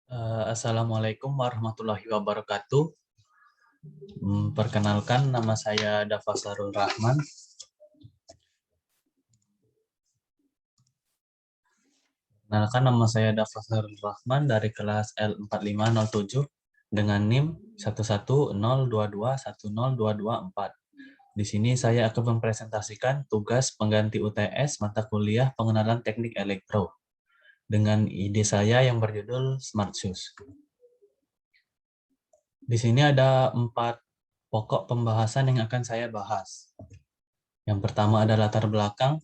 Assalamualaikum warahmatullahi wabarakatuh. Perkenalkan, nama saya Dafa Sarul Rahman. Perkenalkan, nama saya Dafa Sarul Rahman dari kelas L4507 dengan NIM 11022102224. Di sini saya akan mempresentasikan tugas pengganti UTS mata kuliah pengenalan teknik elektro dengan ide saya yang berjudul Smart Shoes. Di sini ada 4 pokok pembahasan yang akan saya bahas. Yang pertama ada latar belakang,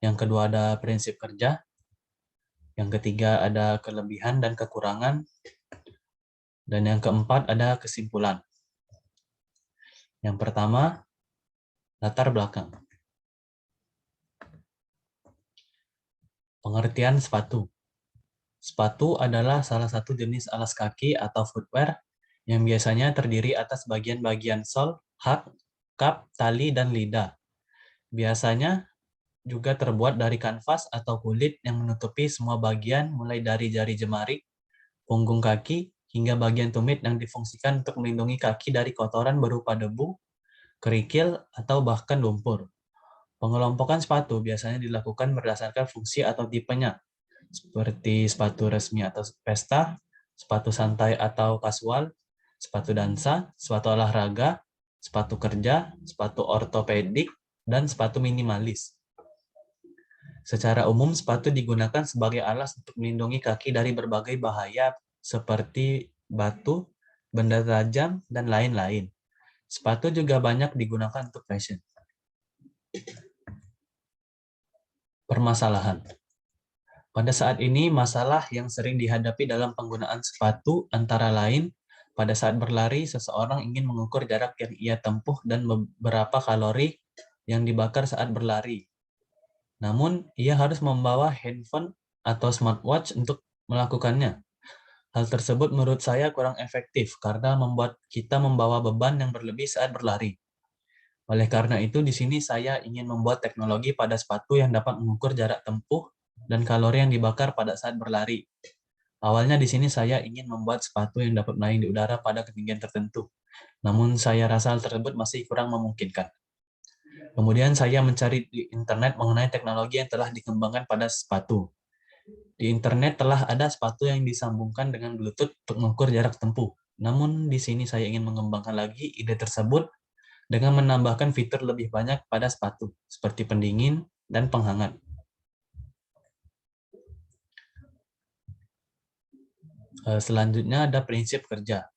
yang kedua ada prinsip kerja, yang ketiga ada kelebihan dan kekurangan, dan yang keempat ada kesimpulan. Yang pertama, latar belakang. Pengertian sepatu. Sepatu adalah salah satu jenis alas kaki atau footwear yang biasanya terdiri atas bagian-bagian sol, hak, kap, tali, dan lidah. Biasanya juga terbuat dari kanvas atau kulit yang menutupi semua bagian mulai dari jari jemari, punggung kaki, hingga bagian tumit yang difungsikan untuk melindungi kaki dari kotoran berupa debu, kerikil, atau bahkan lumpur. Pengelompokan sepatu biasanya dilakukan berdasarkan fungsi atau tipenya, seperti sepatu resmi atau pesta, sepatu santai atau kasual, sepatu dansa, sepatu olahraga, sepatu kerja, sepatu ortopedik, dan sepatu minimalis. Secara umum, sepatu digunakan sebagai alas untuk melindungi kaki dari berbagai bahaya seperti batu, benda tajam, dan lain-lain. Sepatu juga banyak digunakan untuk fashion. Permasalahan. Pada saat ini, masalah yang sering dihadapi dalam penggunaan sepatu antara lain, pada saat berlari, seseorang ingin mengukur jarak yang ia tempuh dan beberapa kalori yang dibakar saat berlari. Namun, ia harus membawa handphone atau smartwatch untuk melakukannya. Hal tersebut menurut saya kurang efektif karena membuat kita membawa beban yang berlebih saat berlari. Oleh karena itu, di sini saya ingin membuat teknologi pada sepatu yang dapat mengukur jarak tempuh dan kalori yang dibakar pada saat berlari. Awalnya di sini saya ingin membuat sepatu yang dapat melayang di udara pada ketinggian tertentu. Namun saya rasa hal tersebut masih kurang memungkinkan. Kemudian saya mencari di internet mengenai teknologi yang telah dikembangkan pada sepatu. Di internet telah ada sepatu yang disambungkan dengan Bluetooth untuk mengukur jarak tempuh. Namun di sini saya ingin mengembangkan lagi ide tersebut dengan menambahkan fitur lebih banyak pada sepatu, seperti pendingin dan penghangat. Selanjutnya ada prinsip kerja.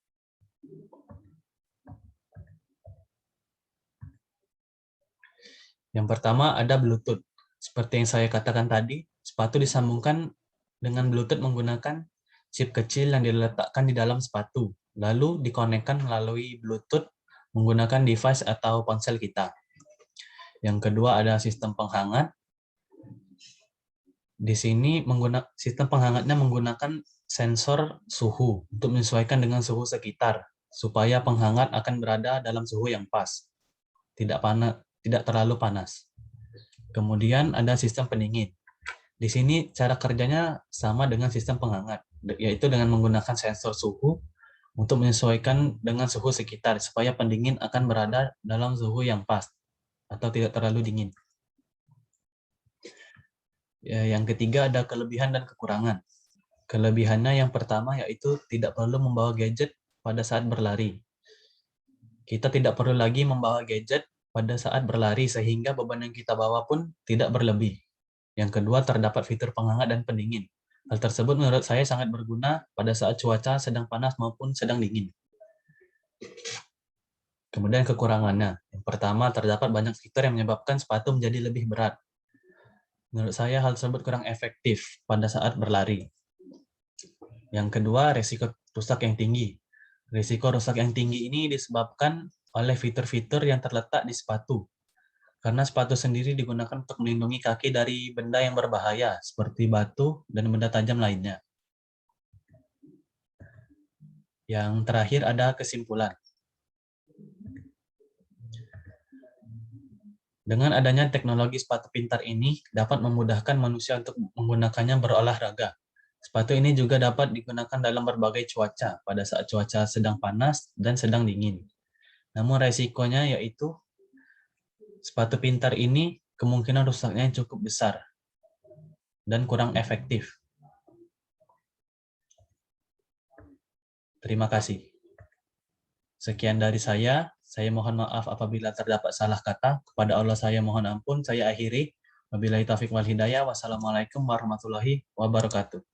Yang pertama ada Bluetooth. Seperti yang saya katakan tadi, sepatu disambungkan dengan Bluetooth menggunakan chip kecil yang diletakkan di dalam sepatu, lalu dikonekkan melalui Bluetooth menggunakan device atau ponsel kita. Yang kedua ada sistem penghangat. Di sini sistem penghangatnya menggunakan sensor suhu untuk menyesuaikan dengan suhu sekitar, supaya penghangat akan berada dalam suhu yang pas, tidak terlalu panas. Kemudian ada sistem pendingin. Di sini cara kerjanya sama dengan sistem penghangat, yaitu dengan menggunakan sensor suhu untuk menyesuaikan dengan suhu sekitar, supaya pendingin akan berada dalam suhu yang pas, atau tidak terlalu dingin. Yang ketiga ada kelebihan dan kekurangan. Kelebihannya yang pertama yaitu tidak perlu membawa gadget pada saat berlari. Kita tidak perlu lagi membawa gadget pada saat berlari sehingga beban yang kita bawa pun tidak berlebih. Yang kedua terdapat fitur penghangat dan pendingin. Hal tersebut menurut saya sangat berguna pada saat cuaca sedang panas maupun sedang dingin. Kemudian kekurangannya. Yang pertama terdapat banyak fitur yang menyebabkan sepatu menjadi lebih berat. Menurut saya hal tersebut kurang efektif pada saat berlari. Yang kedua, risiko rusak yang tinggi. Risiko rusak yang tinggi ini disebabkan oleh fitur-fitur yang terletak di sepatu. Karena sepatu sendiri digunakan untuk melindungi kaki dari benda yang berbahaya, seperti batu dan benda tajam lainnya. Yang terakhir ada kesimpulan. Dengan adanya teknologi sepatu pintar ini dapat memudahkan manusia untuk menggunakannya berolahraga, Sepatu ini juga dapat digunakan dalam berbagai cuaca, pada saat cuaca sedang panas dan sedang dingin. Namun resikonya yaitu sepatu pintar ini kemungkinan rusaknya cukup besar dan kurang efektif. Terima kasih. Sekian dari saya. Saya mohon maaf apabila terdapat salah kata. Kepada Allah saya mohon ampun. Saya akhiri. Wabillahi taufiq wal hidayah. Wassalamualaikum warahmatullahi wabarakatuh.